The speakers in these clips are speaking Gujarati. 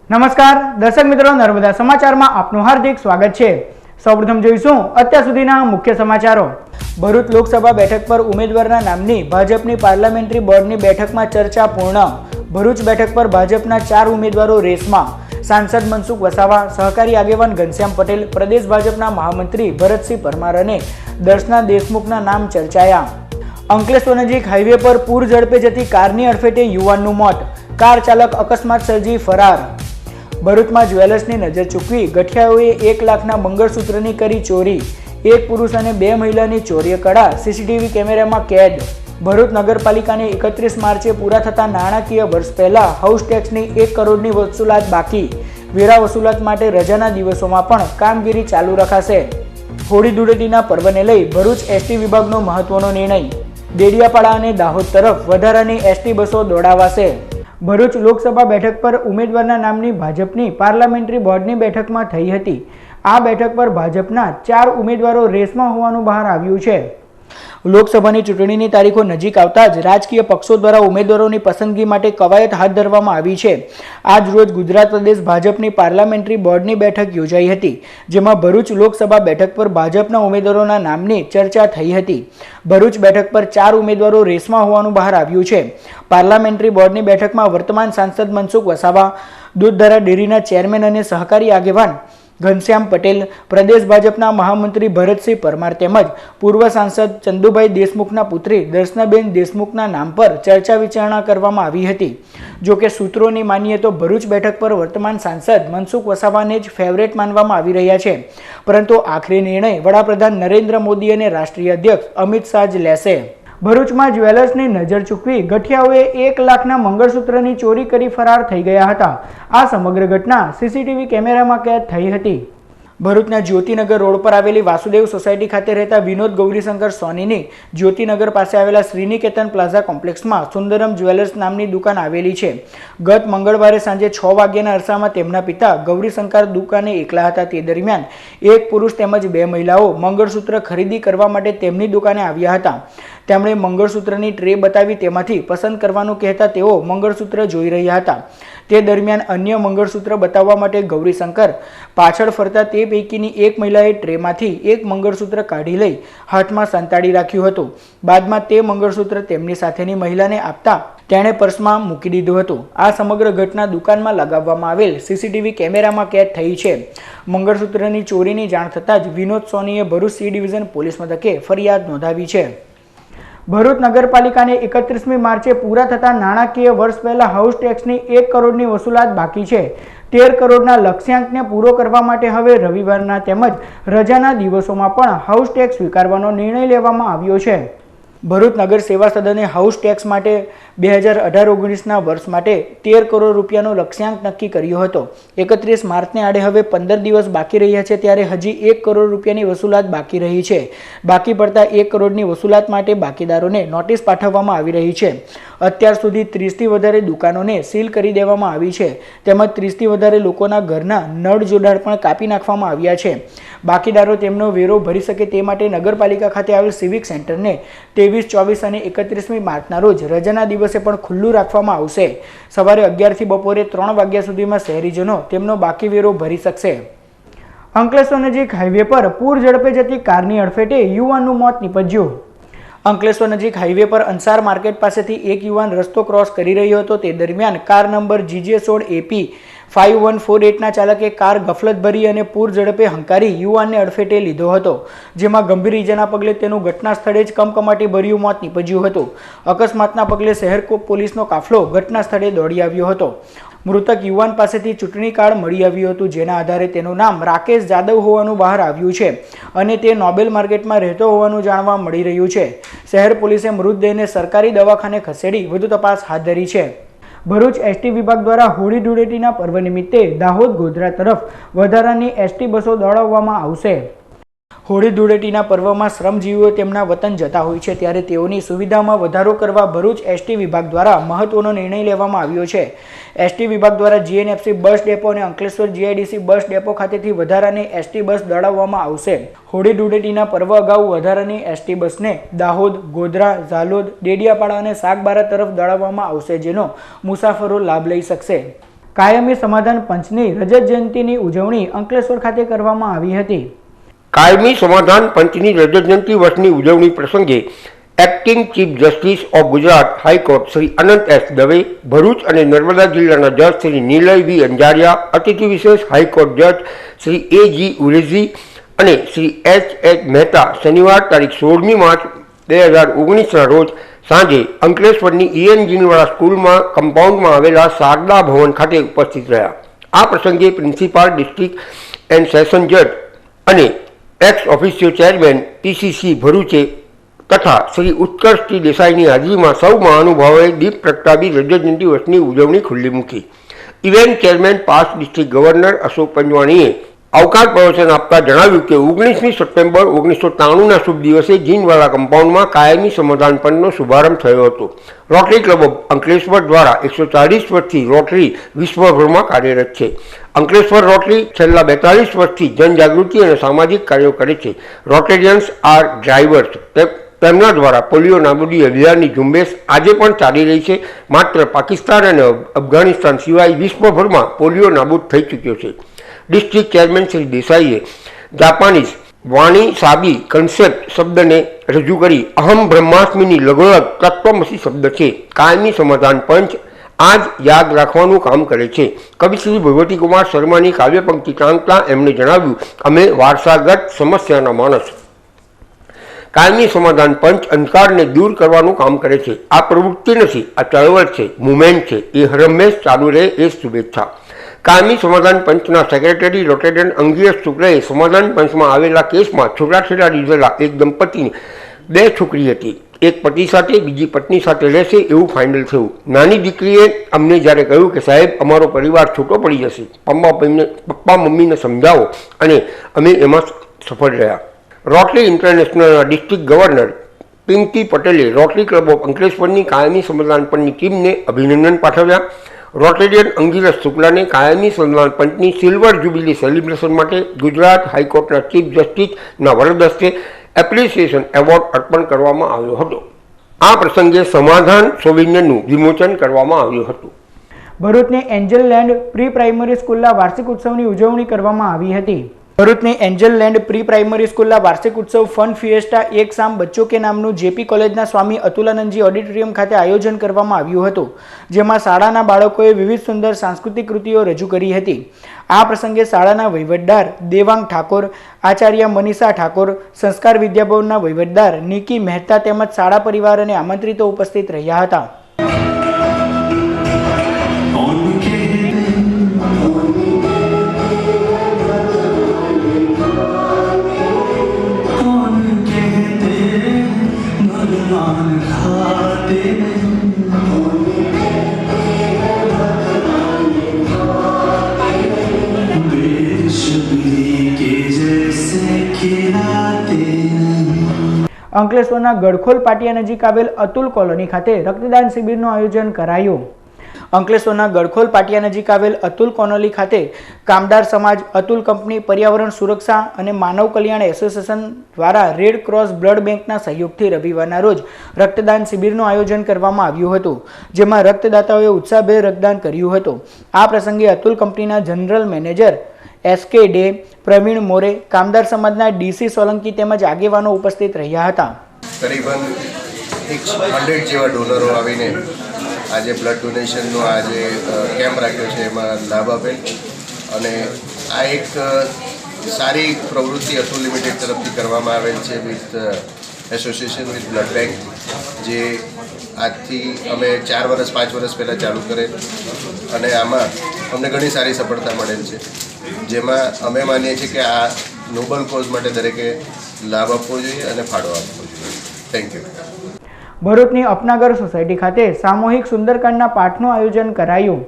નમસ્કાર દર્શક મિત્રો, નર્મદા સમાચારમાં આપનું હાર્દિક સ્વાગત છે। સૌપ્રથમ જોઈશું અત્યાર સુધીના મુખ્ય સમાચારો। ભરૂચ લોકસભા બેઠક પર ઉમેદવારના નામની ભાજપની પાર્લામેન્ટરી બોર્ડની બેઠકમાં ચર્ચા પૂર્ણ। ભરૂચ બેઠક પર ભાજપના 4 ઉમેદવારો રેસમાં। સાંસદ મનસુખ વસાવા, સહકારી આગેવાન ઘનશ્યામ પટેલ, પ્રદેશ ભાજપના મહામંત્રી ભરતસિંહ પરમાર અને દર્શના દેશમુખના નામ ચર્ચાયા। અંકલેશ્વર નજીક હાઈવે પર પૂર ઝડપે જતી કારની અડફેટે યુવાનનું મોત, કાર ચાલક અકસ્માત સર્જી ફરાર। ભરૂચમાં જ્વેલર્સની નજર ચૂકવી ગઠિયાઓએ 1 લાખના મંગળસૂત્રની કરી ચોરી, 1 પુરુષ અને 2 મહિલાની ચોરીય કળા સીસીટીવી કેમેરામાં કેદ। ભરૂચ નગરપાલિકાને 31 માર્ચે પૂરા થતા નાણાકીય વર્ષ પહેલા હાઉસ ટેક્સની 1 કરોડની વસૂલાત બાકી, વેરા વસૂલાત માટે રજાના દિવસોમાં પણ કામગીરી ચાલુ રખાશે। હોળી ધૂળેટીના પર્વને લઈ ભરૂચ એસટી વિભાગનો મહત્વનો નિર્ણય, ડેડિયાપાડા અને દાહોદ તરફ વધારાની એસટી બસો દોડાવાશે। ભરૂચ લોકસભા બેઠક પર ઉમેદવારના નામની ભાજપની પાર્લામેન્ટરી બોર્ડની બેઠકમાં થઈ હતી। આ બેઠક પર ભાજપના 4 ઉમેદવારો રેસમાં હોવાનું બહાર આવ્યું છે। લોકસભાની ચૂંટણીની તારીખો નજીક આવતા જ રાજકીય પક્ષો દ્વારા ઉમેદવારોની પસંદગી માટે કવાયત હાથ ધરવામાં આવી છે। આજ રોજ ગુજરાત પ્રદેશ ભાજપની પાર્લામેન્ટરી બોર્ડની બેઠક યોજાઈ હતી, જેમાં ભરૂચ લોકસભા બેઠક પર ભાજપના ઉમેદવારોના નામની ચર્ચા થઈ હતી। ભરૂચ બેઠક પર 4 ઉમેદવારો રેસમાં હોવાનું બહાર આવ્યું છે। પાર્લામેન્ટરી બોર્ડની બેઠકમાં વર્તમાન સાંસદ મનસુખ વસાવા, દૂધધારા ડેરીના ચેરમેન અને સહકારી આગેવાન ઘનશ્યામ પટેલ, પ્રદેશ ભાજપના મહામંત્રી ભરતસિંહ પરમાર તેમજ પૂર્વ સાંસદ ચંદુભાઈ દેશમુખના પુત્રી દર્શનાબેન દેશમુખના નામ પર ચર્ચા વિચારણા કરવામાં આવી હતી। જો કે સૂત્રોની માનીએ તો ભરૂચ બેઠક પર વર્તમાન સાંસદ મનસુખ વસાવાને જ ફેવરેટ માનવામાં આવી રહ્યા છે, પરંતુ આખરી નિર્ણય વડાપ્રધાન નરેન્દ્ર મોદી અને રાષ્ટ્રીય અધ્યક્ષ અમિત શાહ જ લેશે। ભરૂચમાં જ્વેલર્સની નજર ચૂકવી ગઠિયાઓએ 1 લાખના મંગળસૂત્રની ચોરી કરી ફરાર થઈ ગયા હતા। આ સમગ્ર ઘટના સીસીટીવી કેમેરામાં કેદ થઈ હતી। ભરૂચના જ્યોતિનગર રોડ પર આવેલી વાસુદેવ સોસાયટી ખાતે રહેતા વિનોદ ગૌરીશંકર સોનીની જ્યોતિનગર પાસે આવેલા શ્રીનિકેતન પ્લાઝા કોમ્પ્લેક્સમાં સુંદરમ જ્વેલર્સ નામની દુકાન આવેલી છે। ગત મંગળવારે સાંજે 6 વાગ્યાના અરસામાં તેમના પિતા ગૌરીશંકર દુકાને એકલા હતા। તે દરમિયાન 1 પુરુષ તેમજ 2 મહિલાઓ મંગળસૂત્ર ખરીદી કરવા માટે તેમની દુકાને આવ્યા હતા। તેમણે મંગળસૂત્રની ટ્રે બતાવી તેમાંથી પસંદ કરવાનું કહેતા તેઓ મંગળસૂત્ર જોઈ રહ્યા હતા। તે દરમિયાન અન્ય મંગળસૂત્ર બતાવવા માટે ગૌરીશંકર પાછળ ફરતા તે પૈકીની એક મહિલાએ ટ્રેમાંથી 1 મંગળસૂત્ર કાઢી લઈ હાથમાં સંતાડી રાખ્યું હતું। બાદમાં તે મંગળસૂત્ર તેમની સાથેની મહિલાને આપતા તેણે પર્સમાં મૂકી દીધું હતું। આ સમગ્ર ઘટના દુકાનમાં લગાવવામાં આવેલ સીસીટીવી કેમેરામાં કેદ થઈ છે। મંગળસૂત્રની ચોરીની જાણ થતાં જ વિનોદ સોનીએ ભરૂચ સી ડિવિઝન પોલીસ મથકે ફરિયાદ નોંધાવી છે। ભરૂચ નગરપાલિકાને 31મી માર્ચે પૂરા થતા નાણાકીય વર્ષ પહેલા હાઉસ ટેક્સની 1 કરોડની વસૂલાત બાકી છે। 13 કરોડના લક્ષ્યાંકને પૂરો કરવા માટે હવે રવિવારના તેમજ રજાના દિવસોમાં પણ હાઉસ ટેક્સ સ્વીકારવાનો નિર્ણય લેવામાં આવ્યો છે। ભરૂચ નગર સેવા સદને હાઉસ ટેક્સ માટે 2018-19ના વર્ષ માટે 13 કરોડ રૂપિયાનો લક્ષ્યાંક નક્કી કર્યો હતો। 31 માર્ચને આડે હવે 15 દિવસ બાકી રહ્યા છે, ત્યારે હજી 1 કરોડ રૂપિયાની વસૂલાત બાકી રહી છે। બાકી પડતા 1 કરોડની વસૂલાત માટે બાકીદારોને નોટિસ પાઠવવામાં આવી રહી છે। અત્યાર સુધી 30થી વધારે દુકાનોને સીલ કરી દેવામાં આવી છે, તેમજ 30થી વધારે લોકોના ઘરના નળ જોડાણ પણ કાપી નાખવામાં આવ્યા છે। બાકીદારો તેમનો વેરો ભરી શકે તે માટે નગરપાલિકા ખાતે આવેલ સિવિક સેન્ટરને 23, 24 અને 31મી માર્ચના રોજ રજાના દિવસે પણ ખુલ્લું રાખવામાં આવશે। સવારે 11 થી બપોરે 3 વાગ્યા સુધીમાં શહેરીજનો તેમનો બાકી વેરો ભરી શકશે। અંકલેશ્વર નજીક હાઈવે પર પૂર ઝડપે જતી કારની અડફેટે યુવાનનું મોત નીપજ્યું। અંકલેશ્વર નજીક હાઈવે પર અંસાર માર્કેટ પાસેથી એક યુવાન રસ્તો ક્રોસ કરી રહ્યો હતો। તે દરમિયાન કાર નંબર GJ16 AP 5148ના ચાલકે કાર ગફલત ભરી અને પૂર ઝડપે હંકારી યુવાનને અડફેટે લીધો હતો, જેમાં ગંભીર ઈજાના પગલે તેનું ઘટના સ્થળે જ કમકમાટી ભર્યું મોત નીપજ્યું હતું। અકસ્માતના પગલે શહેર પોલીસનો કાફલો ઘટના સ્થળે દોડી આવ્યો હતો। મૃતક યુવાન પાસેથી ચૂંટણી કાર્ડ મળી આવ્યું હતું, જેના આધારે તેનું નામ રાકેશ જાદવ હોવાનું બહાર આવ્યું છે અને તે નોબેલ માર્કેટમાં રહેતો હોવાનું જાણવા મળી રહ્યું છે। શહેર પોલીસે મૃતદેહને સરકારી દવાખાને ખસેડી વધુ તપાસ હાથ ધરી છે। ભરૂચ એસટી વિભાગ દ્વારા હોળી ધૂળેટીના પર્વ નિમિત્તે દાહોદ ગોધરા તરફ વધારાની એસટી બસો દોડાવવામાં આવશે। હોળી ધૂળેટીના પર્વમાં શ્રમજીવીઓ તેમના વતન જતા હોય છે, ત્યારે તેઓની સુવિધામાં વધારો કરવા ભરૂચ એસટી વિભાગ દ્વારા મહત્વનો નિર્ણય લેવામાં આવ્યો છે। એસટી વિભાગ દ્વારા જીએનએફસી બસ ડેપો અને અંકલેશ્વર જીઆઈડીસી બસ ડેપો ખાતેથી વધારાની એસટી બસ દોડાવવામાં આવશે। હોળી ધૂળેટીના પર્વ અગાઉ વધારાની એસટી બસને દાહોદ, ગોધરા, ઝાલોદ, ડેડિયાપાડા અને સાગબારા તરફ દોડાવવામાં આવશે, જેનો મુસાફરો લાભ લઈ શકશે। કાયમી સમાધાન પંચની રજત જયંતિની ઉજવણી અંકલેશ્વર ખાતે કરવામાં આવી હતી. કાયમી સમાધાન પંચની રજત જયંતિ વર્ષની ઉજવણી પ્રસંગે acting chief justice of Gujarat high court Shri Anant S Dave, Bharuch અને નર્મદા જિલ્લાના જજ શ્રી નિલય વી અંજારિયા, અતિથિ વિશેષ હાઈકોર્ટ જજ શ્રી એ જી ઉરેજી અને શ્રી એચ મહેતા શનિવાર તારીખ 16મી માર્ચ 2019ના રોજ સાંજે અંકલેશ્વરની ઈએનજીનવાળા સ્કૂલમાં કમ્પાઉન્ડમાં આવેલા શારદા ભવન ખાતે ઉપસ્થિત રહ્યા. આ પ્રસંગે પ્રિન્સિપાલ, ડિસ્ટ્રિક્ટ એન્ડ સેશન જજ અને એક્સ ઓફિસિયો ચેરમેન પીસીસી ભરૂચે તથા શ્રી ઉત્કર્ષ ટી દેસાઈની હાજરીમાં સૌ મહાનુભાવોએ દીપ પ્રગટાવી રજત જયંતિ વર્ષની ઉજવણી ખુલ્લી મૂકી. Event chairman past district governor Ashok પંજવાણીએ અવકાશ પ્રવચન આપતા જણાવ્યું કે 19મી સપ્ટેમ્બર 1993ના શુભ દિવસે જીનવાલા કમ્પાઉન્ડમાં કાયમી સમાધાન પંચનો શુભારંભ થયો હતો. રોટરી ક્લબ ઓફ અંકલેશ્વર દ્વારા 140 વર્ષથી રોટરી વિશ્વભરમાં કાર્યરત છે. અંકલેશ્વર રોટરી છેલ્લા 42 વર્ષથી જનજાગૃતિ અને સામાજિક કાર્યો કરે છે. રોટેરિયન્સ આર ડ્રાઈવર્સ. તેમના દ્વારા પોલિયો નાબૂદી અભિયાનની ઝુંબેશ આજે પણ ચાલી રહી છે. માત્ર પાકિસ્તાન અને અફઘાનિસ્તાન સિવાય વિશ્વભરમાં પોલિયો નાબૂદ થઈ ચૂક્યો છે. ડિસ્ટ્રિક્ટ ચેરમેન શ્રી દેસાઈએ જાપાનીઝ વાણી સાબી કન્સેપ્ટ શબ્દને રજૂ કરી અહમ બ્રહ્માસ્મિની લઘુલગ તત્વમસી શબ્દ છે. કાયમી સમાધાન પંચ આજ યાદ રાખવાનું કામ કરે છે. કવિ શ્રી ભગવતીકુમાર શર્માની કાવ્ય પંક્તિ ટાંકતા એમણે જણાવ્યું, અમે વારસાગત સમસ્યાના માણસ. કાયમી સમાધાન પંચ અંધકારને દૂર કરવાનું કામ કરે છે. આ પ્રવૃત્તિ નથી, આ ચળવળ છે, મુવમેન્ટ છે. એ હરહંમેશ ચાલુ રહે એ શુભેચ્છા. કાયમી સમાધાન પંચના સેક્રેટરી રોટેરિયન અંગિયસ શુક્લએ સમાધાન પંચમાં આવેલા કેસમાં છૂટાછેડા લીધેલા એક દંપતીની 2 છોકરી હતી. એક પતિ સાથે બીજી પત્ની સાથે રહેશે એવું ફાઇનલ થયું. નાની દીકરીએ અમને જ્યારે કહ્યું કે સાહેબ અમારો પરિવાર છૂટો પડી જશે, પપ્પા મમ્મીને સમજાવો, અને અમે એમાં સફળ રહ્યા. રોટરી ઇન્ટરનેશનલના ડિસ્ટ્રિક્ટ ગવર્નર પિંકી પટેલે રોટરી ક્લબ ઓફ અંકલેશ્વરની કાયમી સમાધાન પંચની ટીમને અભિનંદન પાઠવ્યા. રોટેરિયન અંગિરસ શુક્લાને કાયમી સમાધાન પંચની સિલ્વર જ્યુબિલી સેલિબ્રેશન માટે ગુજરાત હાઈકોર્ટના ચીફ જસ્ટિસના વરદ હસ્તે એપ્રિસિએશન એવોર્ડ અર્પણ કરવામાં આવ્યો હતો. આ પ્રસંગે સમાધાન સૌવિન્યનું વિમોચન કરવામાં આવ્યું હતું. ભરૂચની એન્જલ લેન્ડ પ્રી પ્રાઇમરી સ્કૂલના વાર્ષિક ઉત્સવની ઉજવણી કરવામાં આવી હતી. ભરૂચની એન્જલ લેન્ડ પ્રી પ્રાઇમરી સ્કૂલના વાર્ષિક ઉત્સવ ફન ફિએસ્ટા એક શામ બચ્ચો કે નામનું જેપી કોલેજના સ્વામી અતુલાનંદજી ઓડિટોરિયમ ખાતે આયોજન કરવામાં આવ્યું હતું, જેમાં શાળાના બાળકોએ વિવિધ સુંદર સાંસ્કૃતિક કૃતિઓ રજૂ કરી હતી. આ પ્રસંગે શાળાના વહીવટદાર દેવાંગ ઠાકોર, આચાર્ય મનીષા ઠાકોર, સંસ્કાર વિદ્યાભવનના વહીવટદાર નિકી મહેતા તેમજ શાળા પરિવાર અને આમંત્રિતો ઉપસ્થિત રહ્યા હતા. અંકલેશ્વરના ગડખોલ પાટિયા નજીક આવેલ અતુલ કોલોની ખાતે રક્તદાન શિબિરનું આયોજન કરાયું. અંકલેશ્વરના ગડખોલ પાટિયા નજીક આવેલ અતુલ કોલોની ખાતે કામદાર સમાજ, અતુલ કંપની, પર્યાવરણ સુરક્ષા અને માનવ કલ્યાણ એસોસિએશન દ્વારા રેડ ક્રોસ બ્લડ બેંકના સહયોગથી રવિવારના રોજ રક્તદાન શિબિરનું આયોજન કરવામાં આવ્યું હતું, જેમાં રક્તદાતાઓએ ઉત્સાહભેર રક્તદાન કર્યું હતું. આ પ્રસંગે અતુલ કંપનીના general manager SK Dey, Pravin More, કામદાર સમાજના ડીસી સોલંકી તેમજ આગેવાનો ઉપસ્થિત રહ્યા હતા. કરીબન 100 જેવા ડોનરો આવીને આજે બ્લડ ડોનેશનનો આજે કેમ્પ રાખ્યો છે, એમાં લાભ આપેલ. અને આ એક સારી પ્રવૃત્તિ અતુલ લિમિટેડ તરફથી કરવામાં આવેલ છે with association with blood bank, જે આજથી અમે 4 વર્ષ 5 વર્ષ પહેલાં ચાલુ કરેલ અને આમાં અમને ઘણી સારી સફળતા મળેલ છે, જેમાં અમે માનીએ છીએ કે આ નોબલ કોઝ માટે દરેકે લાભ આપવો જોઈએ અને ફાળો આપવો જોઈએ. Thank you. ભરૂચની અપનાગર સોસાયટી ખાતે સામૂહિક સુંદરકાંડના પાઠનું આયોજન કરાયું.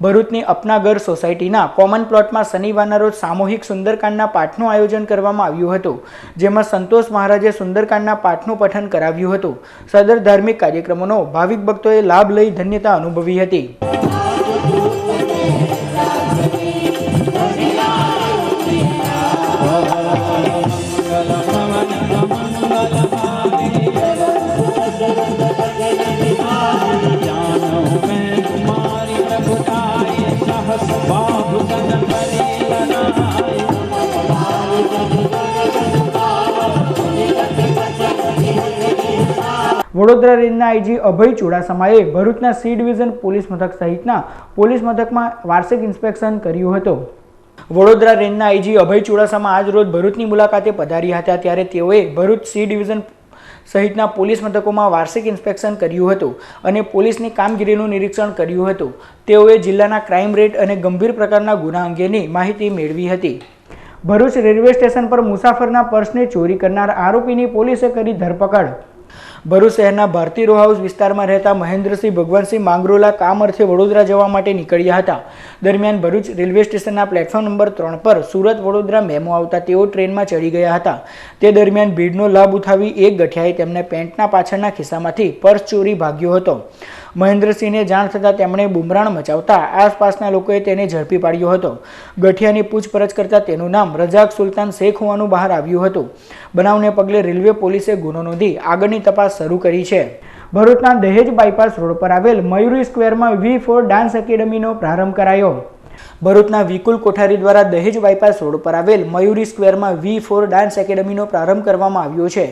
ભરૂચની અપનાગર સોસાયટીના કોમન પ્લોટમાં શનિવારના રોજ સામૂહિક સુંદરકાંડના પાઠનું આયોજન કરવામાં આવ્યું હતું, જેમાં સંતોષ મહારાજે સુંદરકાંડના પાઠનું પઠન કરાવ્યું હતું. સદર ધાર્મિક કાર્યક્રમોનો ભાવિક ભક્તોએ લાભ લઈ ધન્યતા અનુભવી હતી. વડોદરા રેન્જના આઈજી અભય ચુડાસમાએ ભરૂચના સી ડિવિઝન પોલીસ મથક સહિતના પોલીસ મથકમાં વાર્ષિક ઇન્સ્પેક્શન કર્યું હતું. વડોદરા રેન્જના આઈજી અભય ચુડાસમા આજ રોજ ભરૂચની મુલાકાતે પધાર્યા હતા, ત્યારે તેઓએ ભરૂચ સી ડિવિઝન સહિતના પોલીસ મથકોમાં વાર્ષિક ઇન્સ્પેક્શન કર્યું હતું અને પોલીસની કામગીરીનું નિરીક્ષણ કર્યું હતું. તેઓએ જિલ્લાના ક્રાઇમ રેટ અને ગંભીર પ્રકારના ગુના અંગેની માહિતી મેળવી હતી. ભરૂચ રેલવે સ્ટેશન પર મુસાફરના પર્સને ચોરી કરનાર આરોપીની પોલીસે કરી ધરપકડ. ભરૂચ શહેરના ભારતી રો હાઉસ વિસ્તારમાં રહેતા મહેન્દ્રસિંહ ભગવાનસિંહ માંગરોલા કામ અર્થે વડોદરા જવા માટે નીકળ્યા હતા. દરમિયાન ભરૂચ રેલવે સ્ટેશનના પ્લેટફોર્મ નંબર 3 પર સુરત વડોદરા મેમો આવતા તેઓ ટ્રેનમાં ચડી ગયા હતા. તે દરમિયાન ભીડનો લાભ ઉઠાવી એક ગઠિયાએ તેમને પેન્ટના પાછળના ખિસ્સામાંથી પર્સ ચોરી ભાગ્યો હતો. મહેન્દ્રસિંહને જાણ થતાં તેમણે બુમરાણ મચાવતા આસપાસના લોકોએ તેને ઝડપી પાડ્યો હતો. ગઠિયાની પૂછપરછ કરતા તેનું નામ રજાક સુલતાન શેખ હોવાનું બહાર આવ્યું હતું. બનાવને પગલે રેલવે પોલીસે ગુનો નોંધી આગળની તપાસ શરૂ કરી છે. ભરૂચના દહેજ બાયપાસ રોડ પર આવેલ મયુરી સ્ક્વેરમાં V4 ડાન્સ એકેડમીનો પ્રારંભ કરાયો. ભરૂચના વિકુલ કોઠારી દ્વારા દહેજ બાયપાસ રોડ પર આવેલ મયુરી સ્ક્વેરમાં V4 ડાન્સ એકેડમીનો પ્રારંભ કરવામાં આવ્યો છે,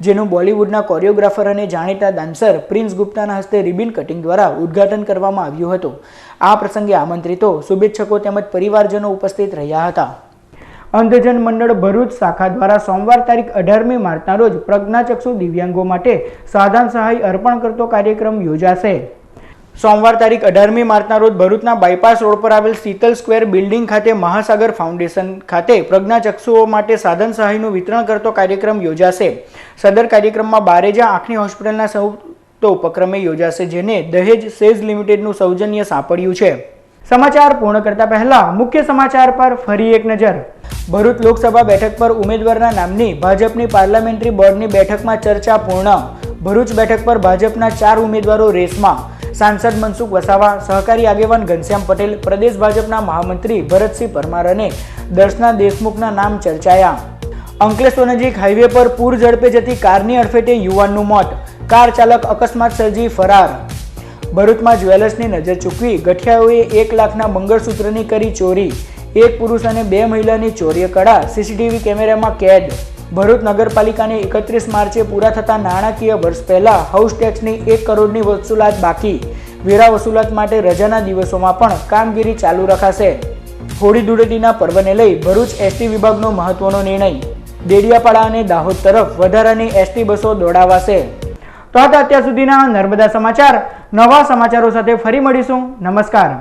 જેનું બોલિવૂડના કોરિયોગ્રાફર અને જાણીતા ડાન્સર પ્રિન્સ ગુપ્તાના હસ્તે રિબિન કટિંગ દ્વારા ઉદ્ઘાટન કરવામાં આવ્યું હતું. આ પ્રસંગે આમંત્રિતો, શુભેચ્છકો તેમજ પરિવારજનો ઉપસ્થિત રહ્યા હતા. અંધજન મંડળ ભરૂચ શાખા દ્વારા સોમવાર તારીખ 18મી માર્ચના રોજ પ્રજ્ઞાચક્ષુ દિવ્યાંગો માટે સાધન સહાય અર્પણ કરતો કાર્યક્રમ યોજાશે. સોમવાર તારીખ 18મી માર્ચના રોજ ભરૂચના બાયપાસ રોડ પર આવેલ શીતલ સ્ક્વેર બિલ્ડિંગ ખાતે મહાસાગર ફાઉન્ડેશન ખાતે પ્રજ્ઞાચક્ષુઓ માટે સાધન સહાયનું વિતરણ કરતો કાર્યક્રમ યોજાશે. સદર કાર્યક્રમમાં બારેજા આંખની હોસ્પિટલના સંયુક્ત ઉપક્રમે યોજાશે, જેને દહેજ સેઝ લિમિટેડનું સૌજન્ય સાંપડ્યું છે. સમાચાર પૂર્ણ કરતા પહેલા મુખ્ય સમાચાર પર ફરી એક નજર. ભરૂચ લોકસભા બેઠક પર ઉમેદવારના નામની ભાજપની પાર્લામેન્ટરી બોર્ડની બેઠકમાં ચર્ચા પૂર્ણ. ભરૂચ બેઠક પર ભાજપના 4 ઉમેદવારો રેસમાં. સાંસદ મનસુખ વસાવા, સહકારી આગેવાન ઘનશ્યામ પટેલ, પ્રદેશ ભાજપના મહામંત્રી ભરતસિંહ પરમાર અને દર્શના દેશમુખના નામ ચર્ચાયા. અંકલેશ્વર નજીક હાઈવે પર પૂર ઝડપે જતી કારની અડફેટે યુવાનનું મોત. કાર ચાલક અકસ્માત સર્જી ફરાર. ભરૂચમાં જ્વેલર્સની નજર ચૂકવી ગઠિયાઓએ 1 લાખના મંગળસૂત્રની કરી ચોરી. એક પુરુષ અને 2 મહિલાની ચોરીય કળા સીસીટીવી કેમેરામાં કેદ. ભરૂચ નગરપાલિકાને 31 માર્ચે પૂરા થતા નાણાકીય વર્ષ પહેલા હાઉસ ટેક્સની 1 કરોડની વસૂલાત બાકી. વેરા વસૂલાત માટે રજાના દિવસોમાં પણ કામગીરી ચાલુ રખાશે. હોળી ધૂળેટીના પર્વને લઈ ભરૂચ એસટી વિભાગનો મહત્વનો નિર્ણય. દેડિયાપાડા અને દાહોદ તરફ વધારાની એસટી બસો દોડાવાશે. તો હતા અત્યાર સુધીના નર્મદા સમાચાર. નવા સમાચારો સાથે ફરી મળીશું. નમસ્કાર.